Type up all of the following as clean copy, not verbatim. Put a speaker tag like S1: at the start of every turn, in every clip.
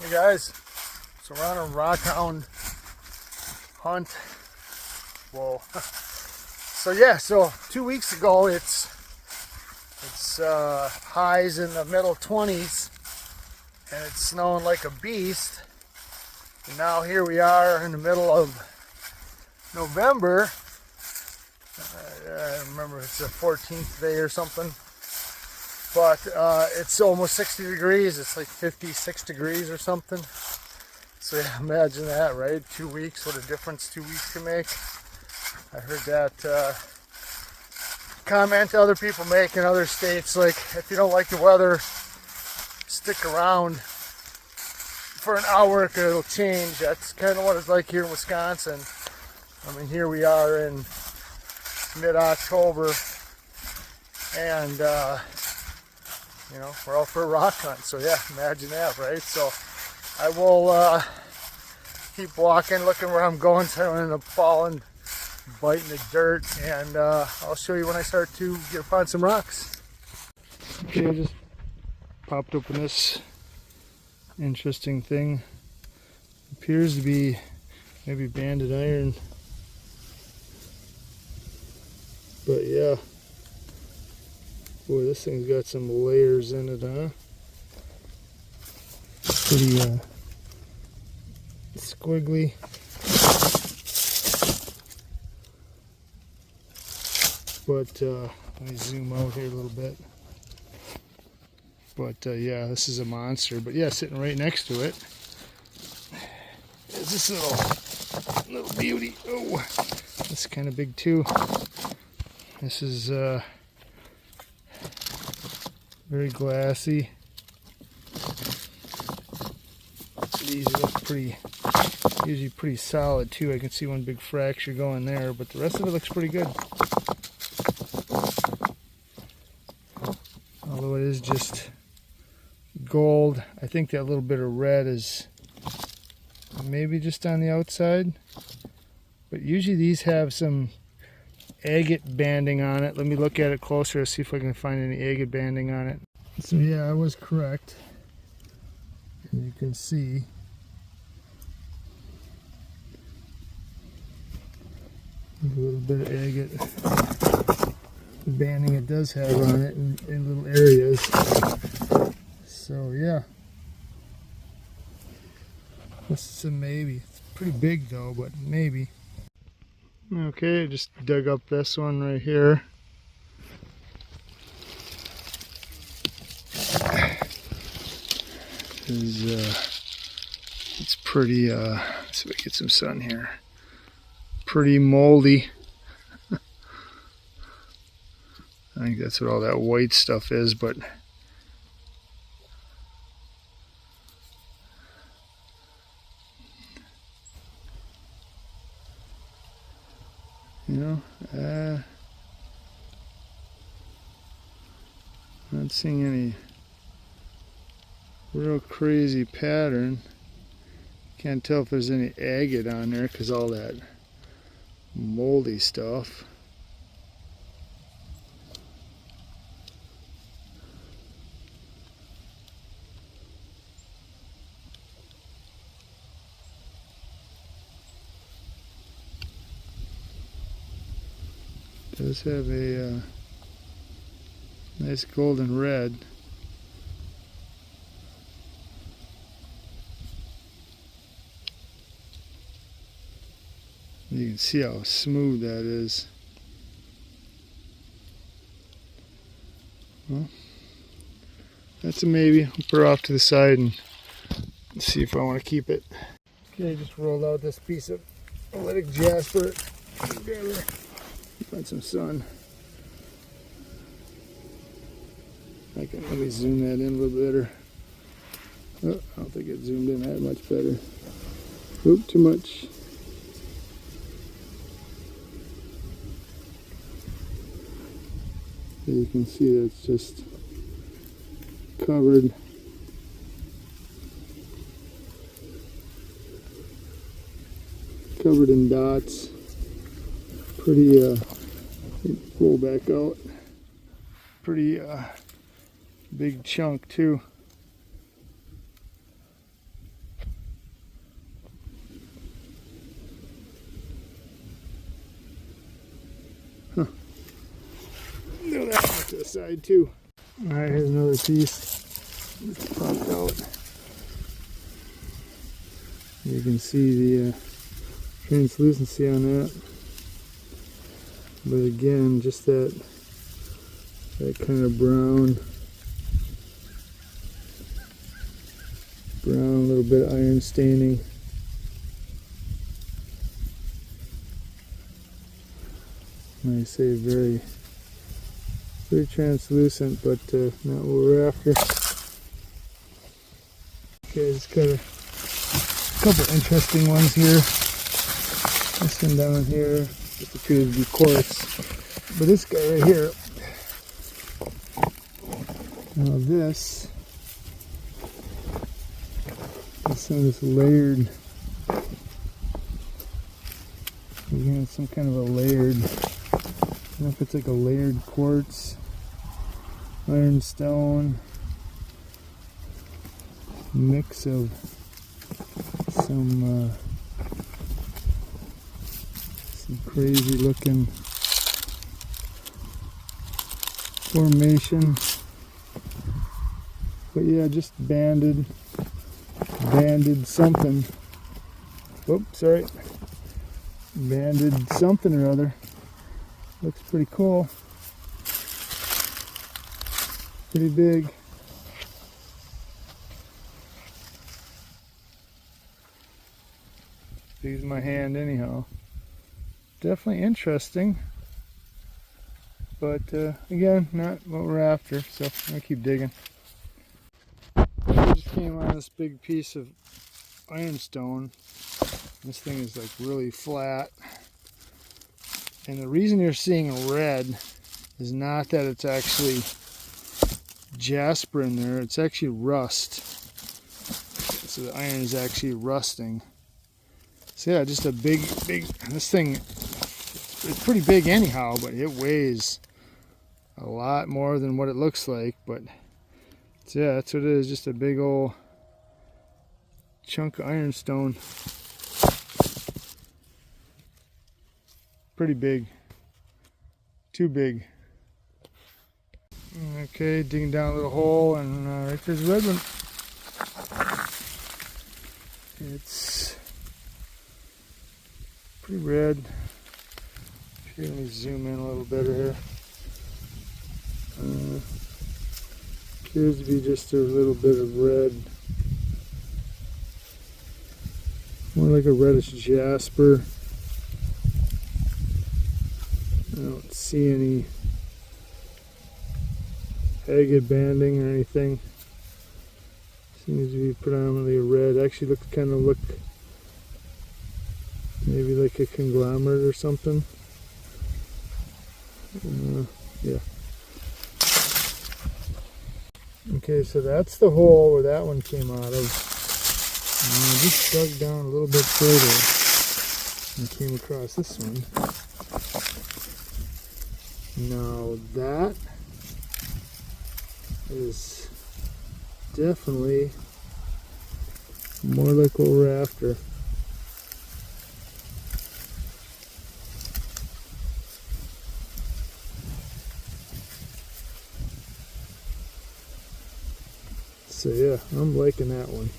S1: Hey guys, so we're on a rockhound hunt. Whoa. So 2 weeks ago it's highs in the middle 20s and it's snowing like a beast. And now here we are in the middle of November. I remember it's the 14th day or something. But it's almost 60 degrees. It's like 56 degrees or something. So yeah, imagine that, right? 2 weeks, what a difference 2 weeks can make. I heard that comment other people make in other states, like if you don't like the weather, stick around for an hour, it'll change. That's kind of what it's like here in Wisconsin. I mean, here we are in mid-October, and you know, we're out for a rock hunt. So yeah, imagine that, right? So I will keep walking, looking where I'm going, so I don't end up falling, biting the dirt, and I'll show you when I start to get upon some rocks. Okay, I just popped open this interesting thing. Appears to be maybe banded iron, but yeah. Boy, this thing's got some layers in it, huh? Pretty squiggly. But let me zoom out here a little bit. But yeah, this is a monster. But yeah, sitting right next to it is this little beauty. Oh, that's kind of big too. This is very glassy. These look usually pretty solid too. I can see one big fracture going there, but the rest of it looks pretty good. Although it is just gold. I think that little bit of red is maybe just on the outside. But usually these have some agate banding on it. Let me look at it closer to see if I can find any agate banding on it. So yeah, I was correct. And you can see a little bit of agate banding it does have on it in little areas. So yeah, this is a maybe. It's pretty big though, but maybe. Okay, I just dug up this one right here. It's pretty, let's see if I get some sun here. Pretty moldy. I think that's what all that white stuff is, but you know, not seeing any real crazy pattern. Can't tell if there's any agate on there because all that moldy stuff. It does have a nice golden red. You can see how smooth that is. Well, that's a maybe. I'll put her off to the side and see if I want to keep it. Okay, I just rolled out this piece of olytic jasper. Find some sun. Let me zoom that in a little better. Oh, I don't think it zoomed in that much better. Oop, too much. So you can see that it's just covered. Covered in dots. Pretty, roll back out. Pretty big chunk too. to the side too. Alright, here's another piece. Just popped out. You can see the translucency on that. But again, just that kind of brown, a little bit of iron staining. And I say very translucent, but not what we're after. Okay, just got a couple interesting ones here. This one down here just appears to be quartz, but this guy right here. Now this is layered. Again, some kind of a layered. I don't know if it's like a layered quartz, ironstone mix of some crazy looking formation. But yeah, just banded something. Whoops, sorry. Banded something or other. Looks pretty cool. Pretty big. Big as my hand anyhow. Definitely interesting. But again, not what we're after, so I'm gonna keep digging. I just came on this big piece of ironstone. This thing is like really flat. And the reason you're seeing red is not that it's actually jasper in there, it's actually rust. So the iron is actually rusting. So yeah, just a big, this thing, it's pretty big anyhow, but it weighs a lot more than what it looks like. But yeah, that's what it is, just a big old chunk of ironstone. Pretty big. Too big. Okay, digging down a little hole, and right there's a red one. It's pretty red. Here, let me zoom in a little better here. Appears to be just a little bit of red. More like a reddish jasper. I don't see any agate banding or anything. Seems to be predominantly red. Actually kind of look maybe like a conglomerate or something. Yeah. Okay, so that's the hole where that one came out of. And I just dug down a little bit further and came across this one. Now that is definitely more like what we're after. So yeah, I'm liking that one.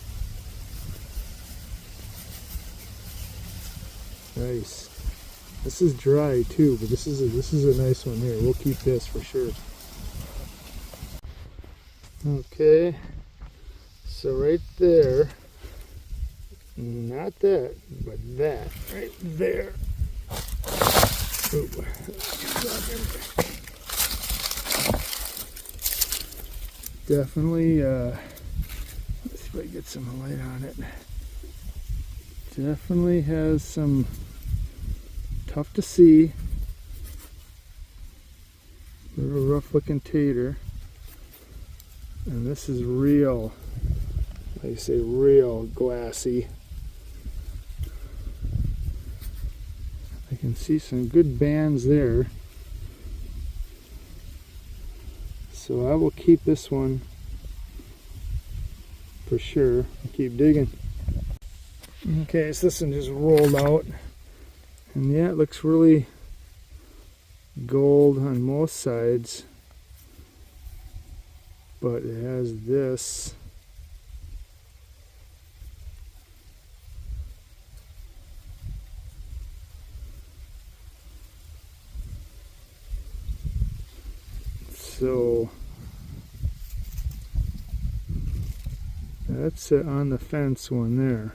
S1: Nice. This is dry too, but this is a nice one here. We'll keep this for sure. Okay, so right there, not that, but that right there. Ooh. Definitely, let's see if I get some light on it. Definitely has some tough to see, little rough looking tater, and this is real, they say real glassy. I can see some good bands there, so I will keep this one for sure and keep digging. Okay, so this one just rolled out. And yeah, it looks really gold on most sides. but it has this. So that's it on the fence one there.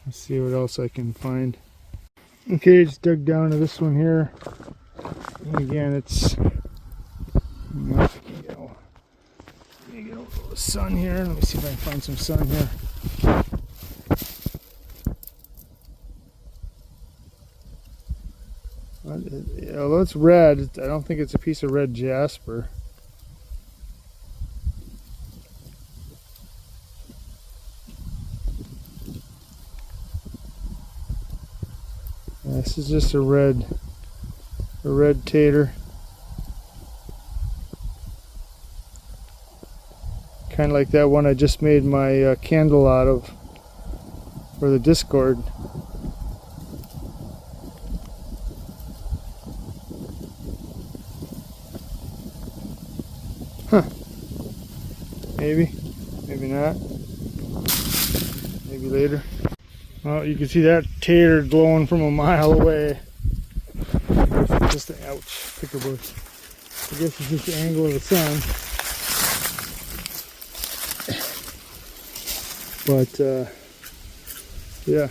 S1: Let's see what else I can find. Okay, just dug down to this one here. And again, it's, you know, let me get a little sun here. Let me see if I can find some sun here. Although it's red, I don't think it's a piece of red jasper. This is just a red tater. Kind of like that one I just made my candle out of for the Discord. Huh. Maybe. Maybe not. Maybe later. Well, you can see that tater glowing from a mile away. Just an ouch, picker bush. I guess it's just the angle of the sun. But yeah.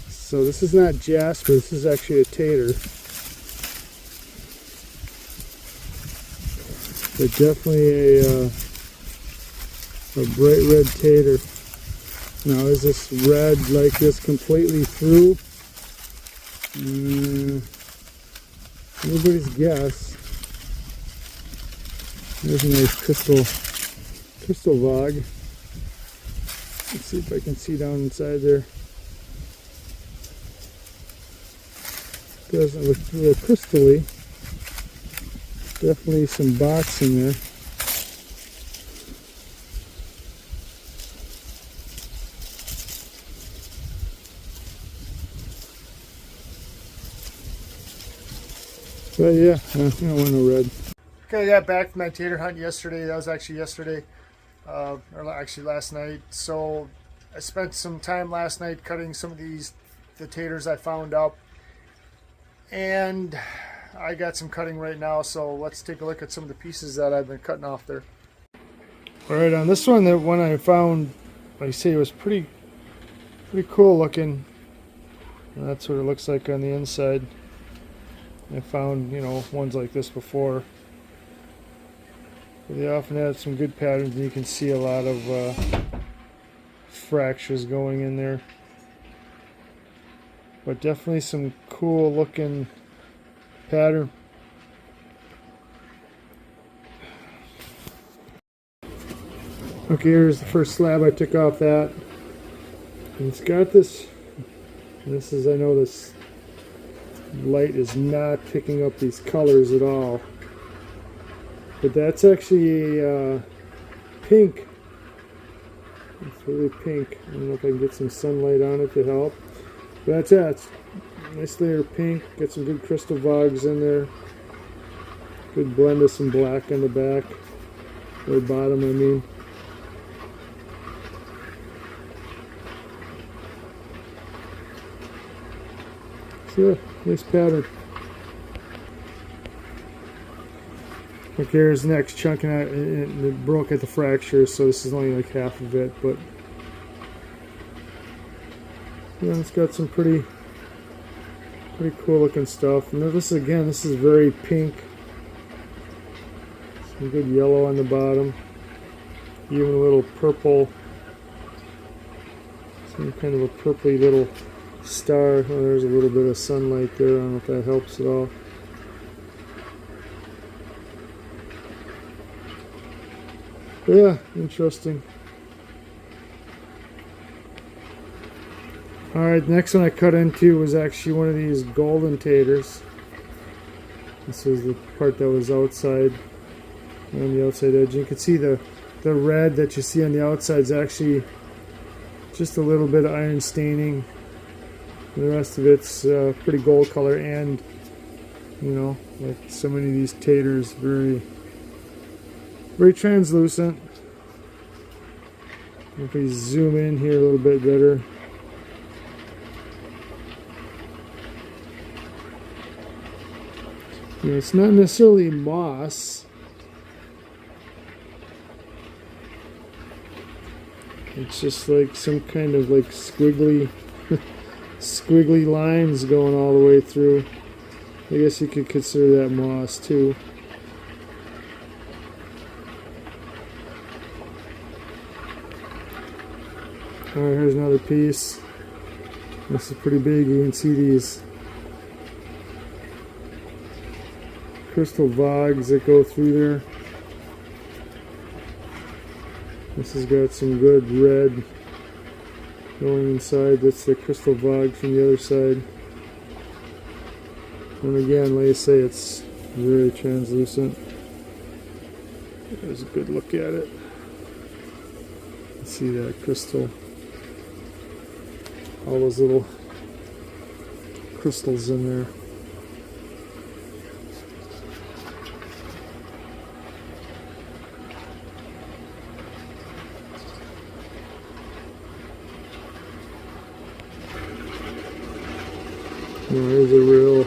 S1: So this is not jasper. This is actually a tater. But definitely a bright red tater. Now, is this red like this completely through? Anybody's guess. There's a nice crystal vog. Let's see if I can see down inside there. Doesn't look real crystally. Definitely some box in there. But yeah, I don't want no red. Okay, I got back from that tater hunt yesterday. That was actually yesterday, or actually last night. So I spent some time last night cutting some of the taters I found up. And I got some cutting right now, so let's take a look at some of the pieces that I've been cutting off there. Alright, on this one, the one I found, like I say, it was pretty cool looking. And that's what it looks like on the inside. I found, you know, ones like this before. But they often have some good patterns, and you can see a lot of fractures going in there. But definitely some cool looking pattern. Okay, here's the first slab I took off that. And it's got this, I know this light is not picking up these colors at all. But that's actually pink. It's really pink. I don't know if I can get some sunlight on it to help. But that's it. It's a nice layer of pink. Got some good crystal vogs in there. Good blend of some black on the back. Or bottom, I mean. So, nice pattern. Okay, here's the next chunk, and it broke at the fracture, so this is only like half of it, but yeah, it's got some pretty cool looking stuff. And this is very pink. Some good yellow on the bottom, even a little purple, some kind of a purpley little star. Oh, there's a little bit of sunlight there. I don't know if that helps at all. But yeah, interesting. Alright, the next one I cut into was actually one of these golden taters. This was the part that was outside, on the outside edge. You can see the red that you see on the outside is actually just a little bit of iron staining. The rest of it's pretty gold color, and you know, like so many of these taters, very Very translucent. If we zoom in here a little bit better. You know, it's not necessarily moss. It's just like some kind of like squiggly squiggly lines going all the way through. I guess you could consider that moss too. Alright, here's another piece. This is pretty big. You can see these crystal vogs that go through there. This has got some good red going inside. That's the crystal vog from the other side. And again, like I say, it's very translucent. There's a good look at it. See that crystal. All those little crystals in there. There's a real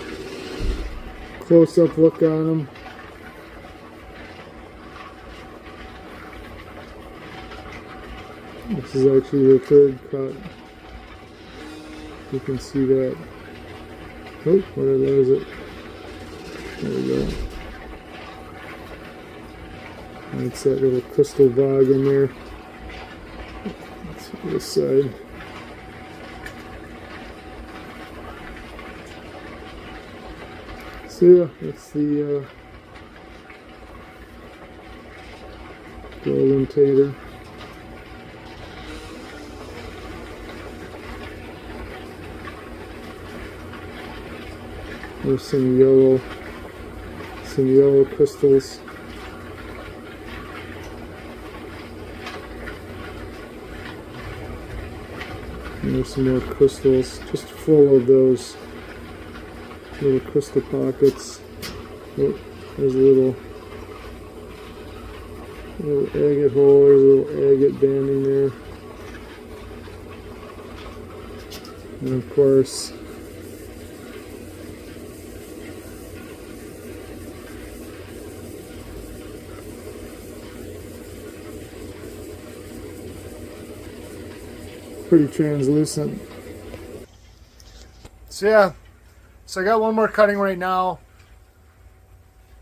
S1: close-up look on them. This is actually the third cut. You can see that. Oh, where is it? There we go. That's that little crystal vog in there. Let's see this side. So yeah, that's the golden tater. There's some yellow crystals. And there's some more crystals, just full of those little crystal pockets. Oh, there's a little agate hole. There's a little agate banding there. And of course, pretty translucent. So yeah, so I got one more cutting right now.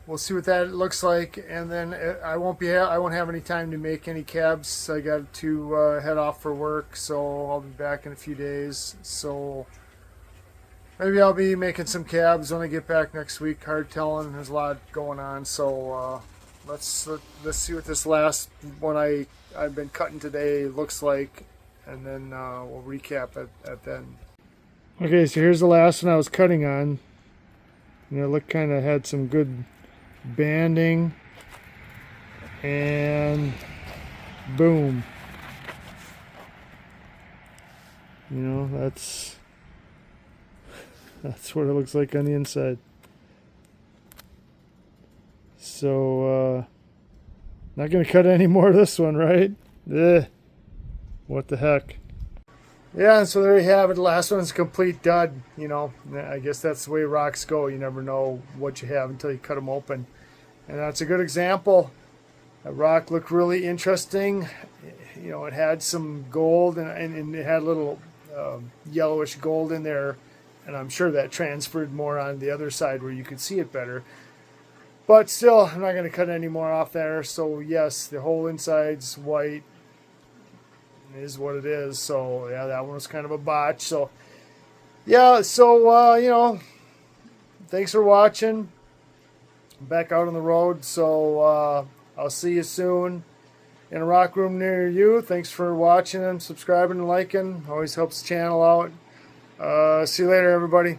S1: We'll see what that looks like, and then I won't have any time to make any cabs. I got to head off for work, so I'll be back in a few days. So maybe I'll be making some cabs when I get back next week. Hard telling. There's a lot going on. So let's see what this last one I've been cutting today looks like, and then we'll recap at then. Okay, so here's the last one I was cutting on. And it looked kind of had some good banding, and boom. You know, that's what it looks like on the inside. So not gonna cut any more of this one, right? What the heck. Yeah, so there you have it. The last one's a complete dud. You know, I guess that's the way rocks go. You never know what you have until you cut them open. And that's a good example. That rock looked really interesting. You know, it had some gold, and it had a little yellowish gold in there. And I'm sure that transferred more on the other side where you could see it better. But still, I'm not going to cut any more off there. So yes, the whole inside's white. Is what it is. So yeah, that one was kind of a botch. So yeah, so you know, thanks for watching. I'm back out on the road, so I'll see you soon in a rock room near you. Thanks for watching and subscribing and liking. Always helps the channel out. See you later, everybody.